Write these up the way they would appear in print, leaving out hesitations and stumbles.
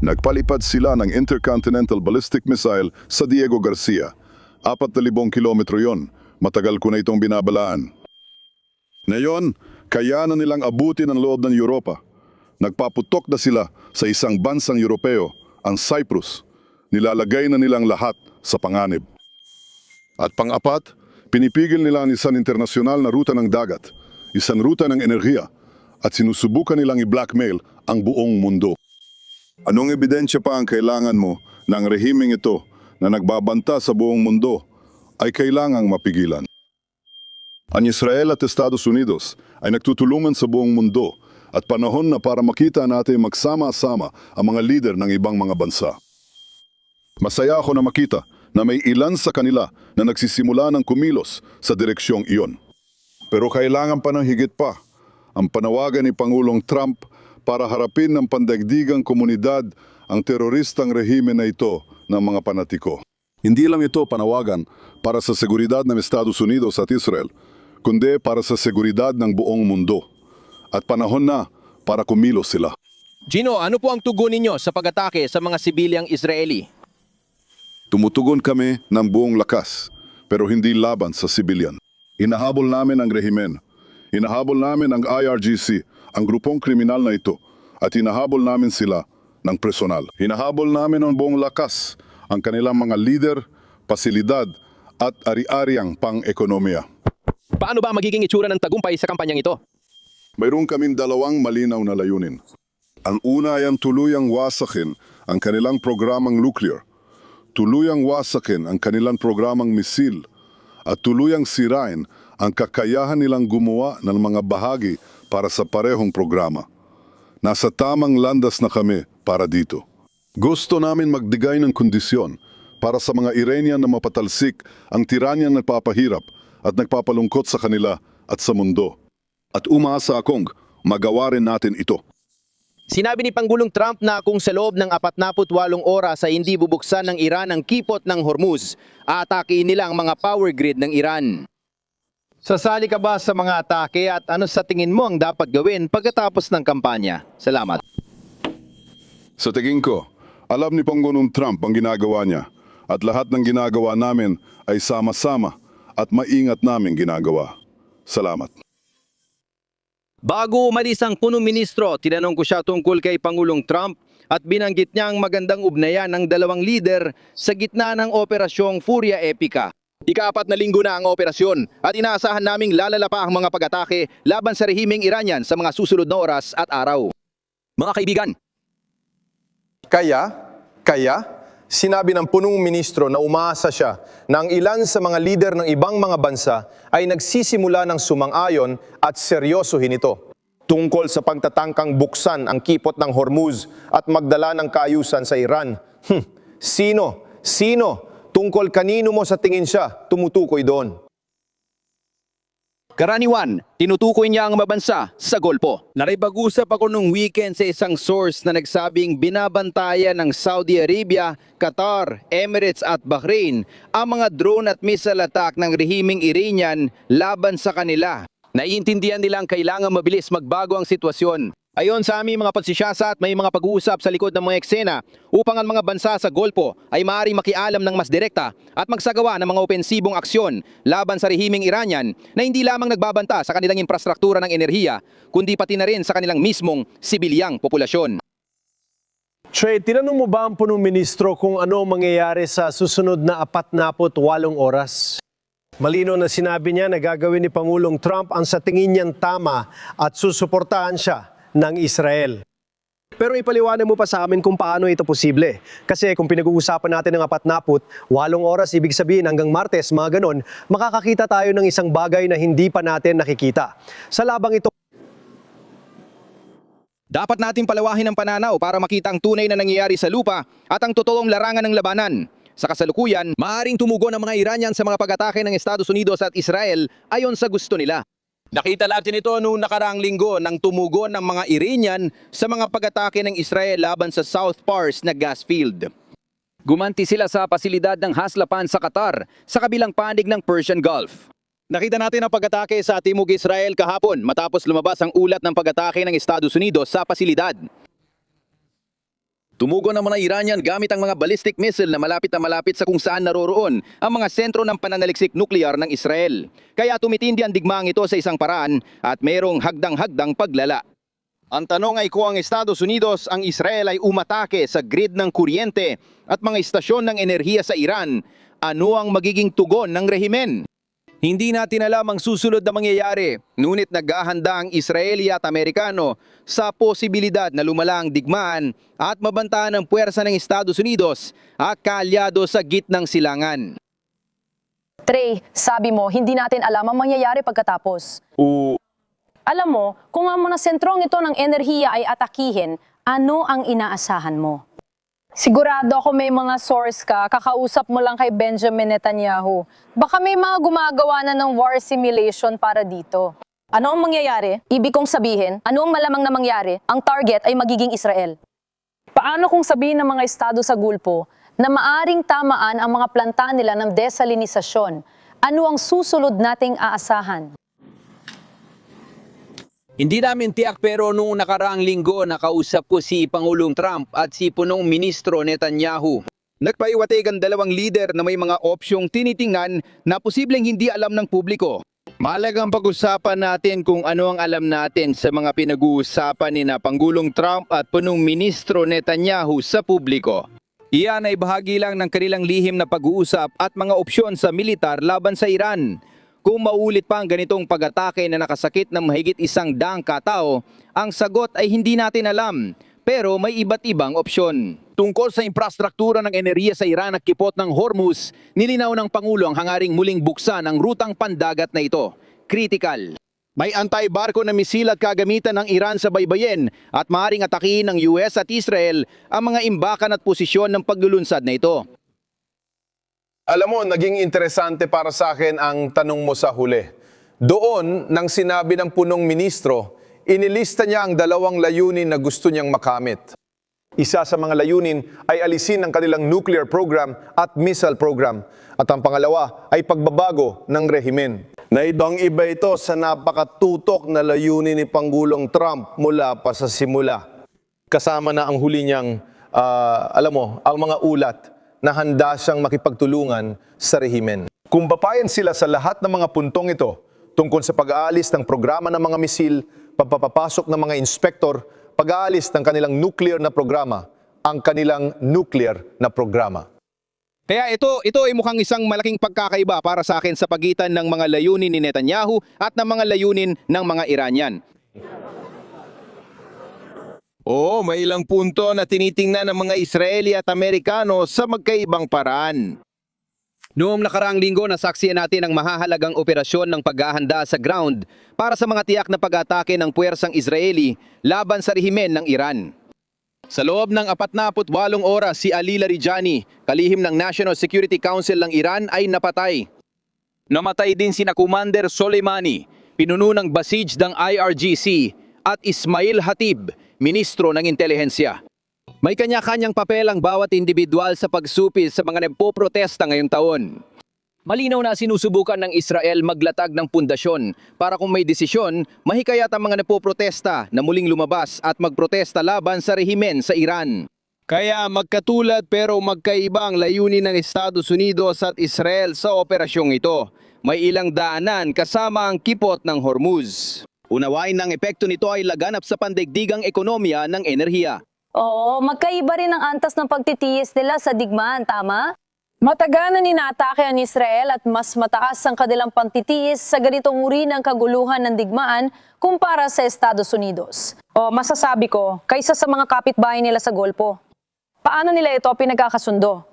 Nagpalipad sila ng Intercontinental Ballistic Missile sa Diego Garcia. 4,000 kilometro yon. Matagal ko na itong binabalaan. Ngayon, kaya na nilang abutin ang loob ng Europa. Nagpaputok na sila sa isang bansang Europeo, ang Cyprus. Nilalagay na nilang lahat sa panganib. At pang-apat, pinipigil nila ang isang internasyonal na ruta ng dagat, isang ruta ng enerhiya, at sinusubukan nilang i-blackmail ang buong mundo. Anong ebidensya pa ang kailangan mo na ang rehimeng ito na nagbabanta sa buong mundo ay kailangang mapigilan? Ang Israel at Estados Unidos ay nagtutulungan sa buong mundo at panahon na para makita natin magsama-sama ang mga lider ng ibang mga bansa. Masaya ako na makita na may ilan sa kanila na nagsisimula ng kumilos sa direksyong iyon. Pero kailangan pa ng higit pa ang panawagan ni Pangulong Trump para harapin ng pandaigdigang komunidad ang teroristang rehime na ito ng mga panatiko. Hindi lang ito panawagan para sa seguridad ng Estados Unidos at Israel, kundi para sa seguridad ng buong mundo. At panahon na para kumilos sila. Gino, ano po ang tugon ninyo sa pag-atake sa mga sibilyang Israeli? Tumutugon kami ng buong lakas, pero hindi laban sa sibilyan. Inahabol namin ang rehimen. Inahabol namin ang IRGC, ang grupong kriminal na ito, at hinahabol namin sila ng personal. Hinahabol namin ang buong lakas, ang kanilang mga lider, pasilidad, at ari-ariang pang-ekonomiya. Paano ba magiging itsura ng tagumpay sa kampanyang ito? Mayroon kaming dalawang malinaw na layunin. Ang una ay ang tuluyang wasakin ang kanilang programang nuclear, tuluyang wasakin ang kanilang programang misil, at tuluyang sirain ang kakayahan nilang gumawa ng mga bahagi para sa parehong programa. Nasa tamang landas na kami para dito. Gusto namin magdigay ng kondisyon para sa mga Iranian na mapatalsik ang tiranyang nagpapahirap at nagpapalungkot sa kanila at sa mundo. At umaasa akong magawa rin natin ito. Sinabi ni Pangulong Trump na kung sa loob ng 48 oras ay hindi bubuksan ng Iran ang kipot ng Hormuz, aatakiin nila ang mga power grid ng Iran. Sasali ka ba sa mga atake at ano sa tingin mo ang dapat gawin pagkatapos ng kampanya? Salamat. Sa tingin ko, alam ni Pangulong Trump ang ginagawa niya at lahat ng ginagawa namin ay sama-sama at maingat namin ginagawa. Salamat. Bago umalis ang punong ministro, tinanong ko siya tungkol kay Pangulong Trump at binanggit niya ang magandang ugnayan ng dalawang lider sa gitna ng operasyong Furia Epica. Ika-4 na linggo na ang operasyon at inaasahan naming lalala pa ang mga pag-atake laban sa rehimeng Iranian sa mga susunod na oras at araw. Mga kaibigan, Kaya, sinabi ng punong ministro na umaasa siya na ang ilan sa mga lider ng ibang mga bansa ay nagsisimula ng sumang-ayon at seryosohin ito tungkol sa pagtatangkang buksan ang kipot ng Hormuz at magdala ng kaayusan sa Iran. Sino? Tungkol kanino mo sa tingin siya tumutukoy doon? karaniwan, tinutukoy niya ang mabansa sa Golpo. Naripag-usap ako nung weekend sa isang source na nagsabing binabantayan ng Saudi Arabia, Qatar, Emirates at Bahrain ang mga drone at missile attack ng rehimeng Iranian laban sa kanila. Naiintindihan nilang kailangan mabilis magbago ang sitwasyon. Ayon sa aming mga pagsisiyasat, may mga pag-uusap sa likod ng mga eksena upang ang mga bansa sa Golpo ay maaaring makialam ng mas direkta at magsagawa ng mga opensibong aksyon laban sa rehimeng Iranian na hindi lamang nagbabanta sa kanilang infrastruktura ng enerhiya, kundi pati na rin sa kanilang mismong sibilyang populasyon. Trey, tinanong mo ba ang punong ministro kung ano mangyayari sa susunod na 48 oras? Malino na sinabi niya na gagawin ni Pangulong Trump ang sa tingin niyang tama at susuportahan siya ng Israel. Pero ipaliwanag mo pa sa amin kung paano ito posible. Kasi kung pinag-uusapan natin ng 48 oras, ibig sabihin hanggang Martes, mga ganon, makakakita tayo ng isang bagay na hindi pa natin nakikita. Sa labang ito, dapat nating palawahin ang pananaw para makita ang tunay na nangyayari sa lupa at ang totoong larangan ng labanan. Sa kasalukuyan, maaaring tumugon ang mga Iranian sa mga pag-atake ng Estados Unidos at Israel ayon sa gusto nila. Nakita natin ito noong nakaraang linggo nang tumugon ng mga Iranian sa mga pag-atake ng Israel laban sa South Pars na gas field. Gumanti sila sa pasilidad ng Haslapan sa Qatar sa kabilang panig ng Persian Gulf. Nakita natin ang pag-atake sa Timog Israel kahapon matapos lumabas ang ulat ng pag-atake ng Estados Unidos sa pasilidad. Tumugon naman ang Iranian gamit ang mga ballistic missile na malapit sa kung saan naroroon ang mga sentro ng pananaliksik nuklear ng Israel. Kaya tumitindi ang digmaang ito sa isang paraan at mayroong hagdang-hagdang paglala. Ang tanong ay kung ang Estados Unidos, ang Israel ay umatake sa grid ng kuryente at mga istasyon ng enerhiya sa Iran, ano ang magiging tugon ng rehimen? Hindi natin alam ang susunod na mangyayari, ngunit naghahanda ang Israeli at Amerikano sa posibilidad na lumala ang digmaan at mabantaan ang puwersa ng Estados Unidos at kaalyado sa gitnang silangan. Trey, sabi mo, hindi natin alam ang mangyayari pagkatapos. Alam mo, kung ang mga sentrong ito ng enerhiya ay atakihin, ano ang inaasahan mo? Sigurado ako may mga source ka, kakausap mo lang kay Benjamin Netanyahu. Baka may mga gumagawa na ng war simulation para dito. Ano ang mangyayari? Ibig kong sabihin, ano ang malamang na mangyari? Ang target ay magiging Israel. Paano kung sabihin ng mga estado sa Gulpo na maaring tamaan ang mga planta nila ng desalinisasyon? Ano ang susunod nating aasahan? Hindi namin tiyak pero noong nakaraang linggo nakausap ko si Pangulong Trump at si Punong Ministro Netanyahu. Nagpaiwatig ang dalawang lider na may mga opsyong tinitingnan na posibleng hindi alam ng publiko. Mahalagang pag-usapan natin kung ano ang alam natin sa mga pinag-uusapan ni na Pangulong Trump at Punong Ministro Netanyahu sa publiko. Iyan ay bahagi lang ng kanilang lihim na pag-uusap at mga opsyon sa militar laban sa Iran. Kung maulit pa ang ganitong pag-atake na nakasakit ng mahigit 100 katao, ang sagot ay hindi natin alam, pero may iba't ibang opsyon. Tungkol sa infrastruktura ng enerhiya sa Iran at kipot ng Hormuz, nilinaw ng Pangulo ang hangaring muling buksan ang rutang pandagat na ito. Critical. May anti-barko na misil at kagamitan ng Iran sa baybayin at maaaring atakihin ng US at Israel ang mga imbakan at posisyon ng paglulunsad na ito. Alam mo, naging interesante para sa akin ang tanong mo sa huli. Doon, nang sinabi ng punong ministro, inilista niya ang dalawang layunin na gusto niyang makamit. Isa sa mga layunin ay alisin ang kanilang nuclear program at missile program. At ang pangalawa ay pagbabago ng rehimen. Naibang iba ito sa napakatutok na layunin ni Pangulong Trump mula pa sa simula. Kasama na ang huli niyang, ang mga ulat na handa siyang makipagtulungan sa rehimen. Kung papayan sila sa lahat ng mga puntong ito, tungkol sa pag-aalis ng programa ng mga misil, pagpapapasok ng mga inspektor, pag-aalis ng kanilang nuclear na programa, ang kanilang nuclear na programa. Kaya ito ay mukhang isang malaking pagkakaiba para sa akin sa pagitan ng mga layunin ni Netanyahu at ng mga layunin ng mga Iranian. Oo, may ilang punto na tinitingnan ng mga Israeli at Amerikano sa magkaibang paraan. Noong nakaraang linggo, nasaksiyan natin ang mahahalagang operasyon ng paghahanda sa ground para sa mga tiyak na pag-atake ng puwersang Israeli laban sa rehimen ng Iran. Sa loob ng 48 oras, si Ali Larijani, kalihim ng National Security Council ng Iran, ay napatay. Namatay din sina Commander Soleimani, pinuno ng Basij ng IRGC, at Ismail Hatib, Ministro ng Intelihensya. May kanya-kanyang papel ang bawat individual sa pagsupil sa mga nagpoprotesta ngayong taon. Malinaw na sinusubukan ng Israel maglatag ng pundasyon para kung may desisyon, mahikayat ang mga nagpoprotesta na muling lumabas at magprotesta laban sa rehimen sa Iran. Kaya magkatulad pero magkaiba ang layunin ng Estados Unidos at Israel sa operasyong ito. May ilang daanan kasama ang kipot ng Hormuz. Unawain ng epekto nito ay laganap sa pandaigdigang ekonomiya ng enerhiya. Oo, magkaiba rin ang antas ng pagtitiis nila sa digmaan, tama? Matagal na ninatake ang Israel at mas mataas ang kanilang pagtitiis sa ganitong uri ng kaguluhan ng digmaan kumpara sa Estados Unidos. O masasabi ko, kaysa sa mga kapitbahay nila sa Golpo. Paano nila ito pinagkakasundo?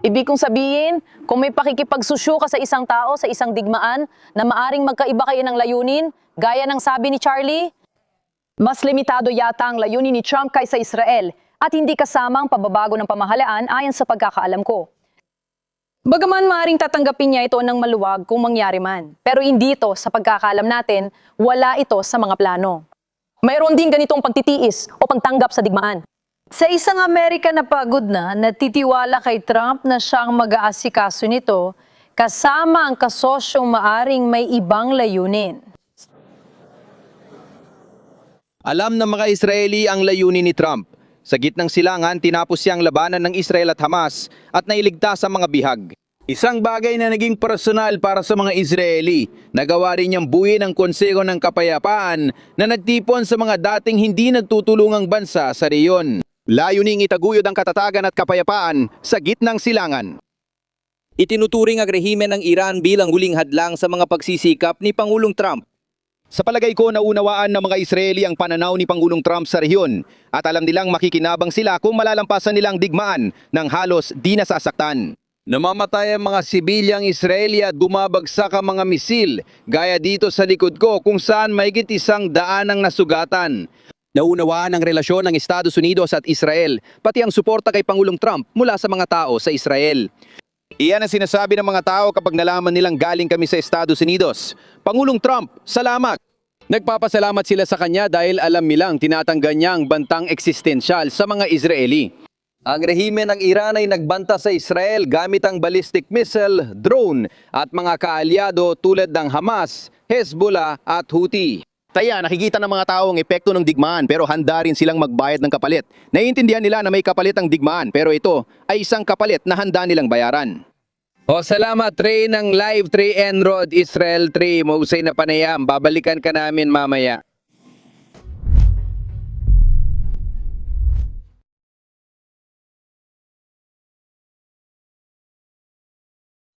Ibig kong sabihin, kung may pakikipagsusyo ka sa isang tao sa isang digmaan na maaring magkaiba kayo ng layunin, gaya ng sabi ni Charlie, mas limitado yata ang layunin ni Trump kaysa Israel at hindi kasama ang pababago ng pamahalaan ayon sa pagkakaalam ko. Bagaman maaaring tatanggapin niya ito ng maluwag kung mangyari man, pero hindi ito sa pagkakaalam natin, wala ito sa mga plano. Mayroon din ganitong pagtitiis o pagtanggap sa digmaan. Sa isang Amerika na pagod na, natitiwala kay Trump na siyang mag-aasikaso nito, kasama ang kasosyong maaring may ibang layunin. Alam ng mga Israeli ang layunin ni Trump. Sa gitnang silangan, tinapos siyang labanan ng Israel at Hamas at nailigtas ang mga bihag. Isang bagay na naging personal para sa mga Israeli, nagawa rin niyang buuin ang Konseho ng Kapayapaan na nagtipon sa mga dating hindi nagtutulungang bansa sa reyon. Layuning itaguyod ang katatagan at kapayapaan sa gitnang silangan. Itinuturing ang rehimen ng Iran bilang huling hadlang sa mga pagsisikap ni Pangulong Trump. Sa palagay ko, naunawaan ng mga Israeli ang pananaw ni Pangulong Trump sa rehiyon at alam nilang makikinabang sila kung malalampasan nilang digmaan ng halos di nasasaktan. Namamatay ang mga sibilyang Israeli at bumabagsak ang mga misil, gaya dito sa likod ko kung saan mahigit 100 ang nasugatan. Naunawaan ang relasyon ng Estados Unidos at Israel, pati ang suporta kay Pangulong Trump mula sa mga tao sa Israel. Iyan ang sinasabi ng mga tao kapag nalaman nilang galing kami sa Estados Unidos. Pangulong Trump, salamat! Nagpapasalamat sila sa kanya dahil alam nilang tinatanggan niya ang bantang eksistensyal sa mga Israeli. Ang rehimen ng Iran ay nagbanta sa Israel gamit ang ballistic missile, drone at mga kaalyado tulad ng Hamas, Hezbollah at Houthi. Kaya nakikita ng mga tao ang epekto ng digmaan pero handa rin silang magbayad ng kapalit. Naiintindihan nila na may kapalit ang digmaan pero ito ay isang kapalit na handa nilang bayaran. Salamat Trey ng Live 3 Enrod Israel 3. Mahusay na panayam. Babalikan ka namin mamaya.